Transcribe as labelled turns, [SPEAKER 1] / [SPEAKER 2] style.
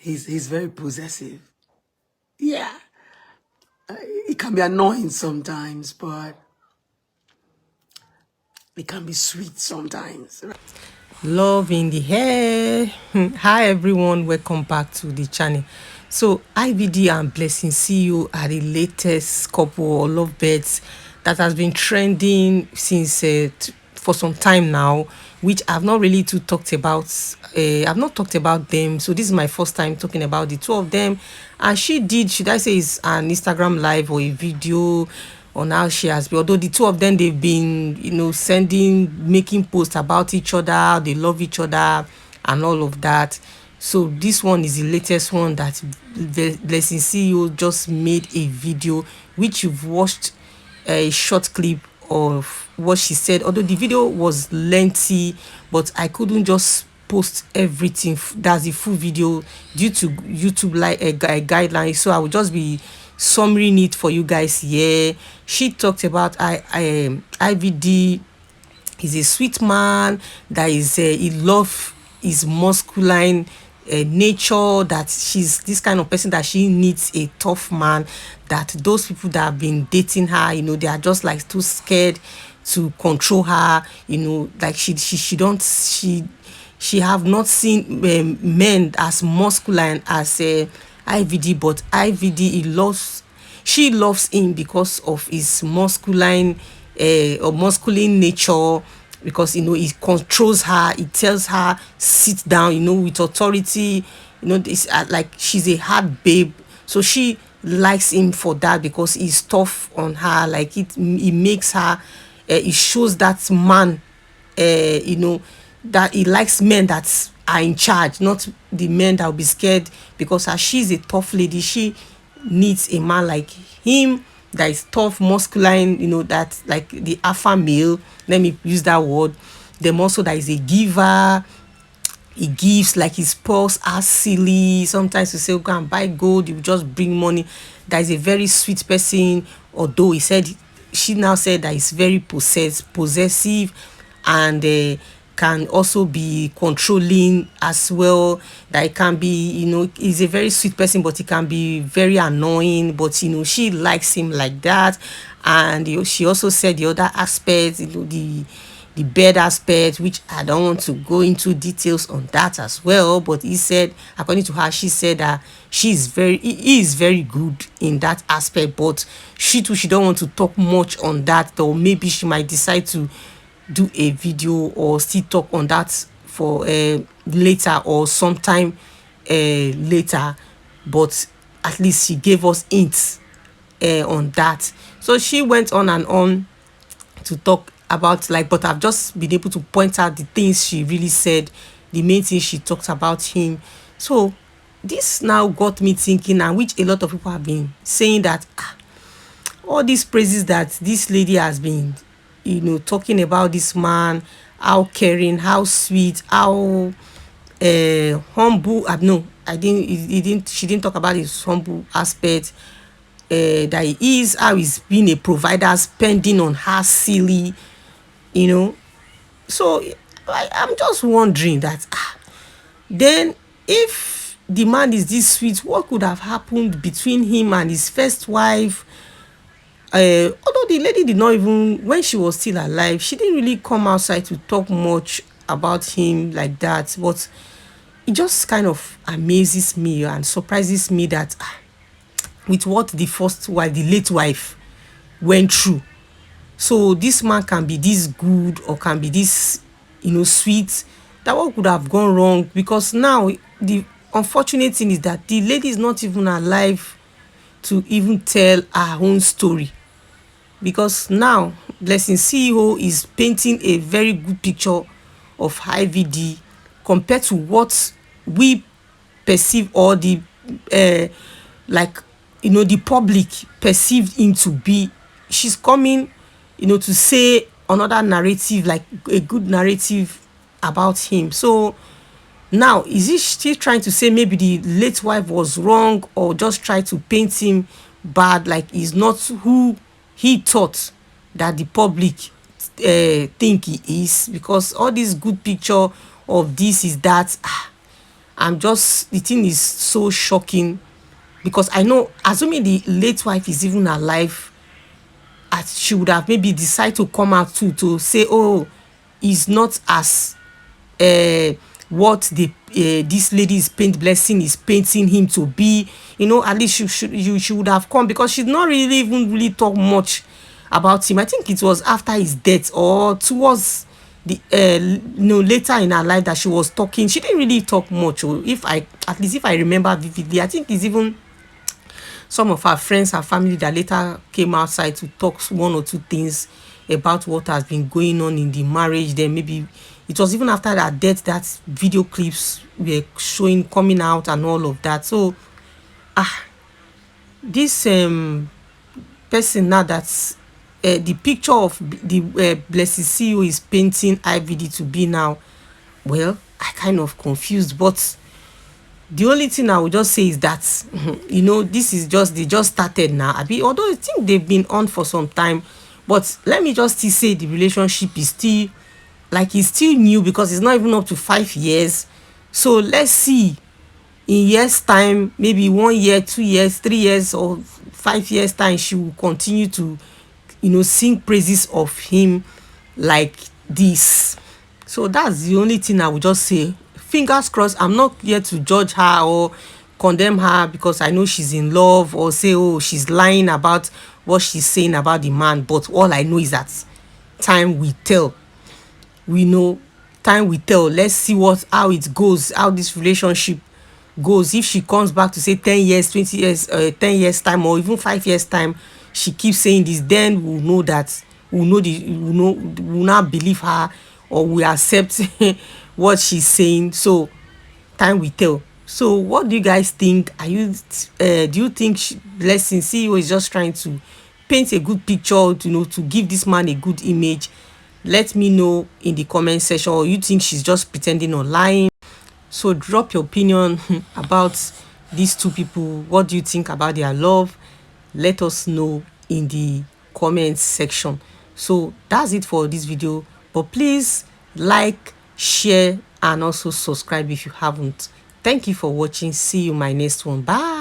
[SPEAKER 1] He's very possessive. Yeah, it can be annoying sometimes, but it can be sweet sometimes.
[SPEAKER 2] Love in the hair. Hi everyone, welcome back to the channel. So IVD and Blessing CEO are the latest couple or lovebirds that has been trending since for some time now, which I've not really too talked about. I've not talked about them, so this is my first time talking about the two of them. And she did, should I say, it's an Instagram live or a video on how she has been, although the two of them, they've been, making posts about each other, how they love each other and all of that. So this one is the latest one that the Blessing CEO just made a video, which you've watched a short clip of what she said, although the video was lengthy, but I couldn't just post everything. That's the full video due to YouTube like a guideline, so I will just be summarizing it for you guys here. She talked about IVD. He's a sweet man that is he love his masculine nature, that she's this kind of person that she needs a tough man, that those people that have been dating her, they are just like too scared to control her, like she don't she have not seen men as masculine as IVD, but IVD, she loves him because of his masculine or masculine nature, because he controls her, he tells her sit down, with authority, this like she's a hard babe, so she likes him for that, because he's tough on her, like it makes her it shows that man, that he likes men that are in charge, not the men that will be scared, because as she's a tough lady, she needs a man like him that is tough, masculine, that like the alpha male, let me use that word. Then also that is a giver. He gives, like his pulse are silly. Sometimes you say, go and buy gold, you just bring money. That is a very sweet person. Although she now said that he's very possessive, and can also be controlling as well. That it can be, he's a very sweet person, but he can be very annoying. But she likes him like that. And she also said the other aspects, the bed aspect, which I don't want to go into details on that as well. But he said, according to her, she said that he is very good in that aspect, but she don't want to talk much on that, or maybe she might decide to do a video or still talk on that for later or sometime later. But at least she gave us hints on that. So she went on and on to talk about, like, but I've just been able to point out the things she really said, the main thing she talked about him. So this now got me thinking, and which a lot of people have been saying, that all these praises that this lady has been talking about this man, how caring, how sweet, how humble. No, I didn't he didn't she didn't talk about his humble aspect, that he is, how he's being a provider, spending on her silly, so I'm just wondering that, then, if the man is this sweet, what could have happened between him and his first wife? Although the lady did not even, when she was still alive, she didn't really come outside to talk much about him like that. But it just kind of amazes me and surprises me that, with what the first wife, the late wife, went through, so this man can be this good, or can be this sweet, that what could have gone wrong? Because now the unfortunate thing is that the lady is not even alive to even tell her own story, because now Blessing CEO is painting a very good picture of IVD compared to what we perceive, or the like the public perceived him to be. She's coming to say another narrative, like a good narrative about him. So now, is he still trying to say maybe the late wife was wrong, or just try to paint him bad, like he's not who he thought that the public think he is? Because all this good picture of this is that, the thing is so shocking, because I know, assuming the late wife is even alive, as she would have maybe decide to come out to say, oh, he's not as what the this lady is blessing is painting him to be. At least she would have come, because she's not really even really talk much about him. I think it was after his death or towards the later in her life that she was talking. She didn't really talk much, or at least if I remember vividly, I think it's even some of her friends, her family, that later came outside to talk one or two things about what has been going on in the marriage. Then maybe it was even after that death that video clips were showing, coming out and all of that. So this person now, that's the picture of the Blessed CEO is painting IVD to be now, well, I kind of confused. But the only thing I would just say is that this is they just started now. Although I think they've been on for some time, but let me just still say the relationship is still, like, it's still new, because it's not even up to 5 years. So let's see, in years time, maybe 1 year, 2 years, 3 years, or 5 years time, she will continue to sing praises of him like this. So that's the only thing I would just say. Fingers crossed. I'm not here to judge her or condemn her because I know she's in love, or say, oh, she's lying about what she's saying about the man. But all I know is that time will tell. We know time will tell. Let's see how it goes, how this relationship goes. If she comes back to say 10 years, 20 years, 10 years time, or even 5 years time, she keeps saying this, then we'll know that we'll not believe her, or we accept what she's saying. So time will tell. So what do you guys think? Do you think Blessing CEO is just trying to paint a good picture, to give this man a good image? Let me know in the comment section. Or you think she's just pretending or lying? So drop your opinion about these two people. What do you think about their love? Let us know in the comments section. So that's it for this video, but please like, share, and also subscribe if you haven't. Thank you for watching. See you in my next one. Bye.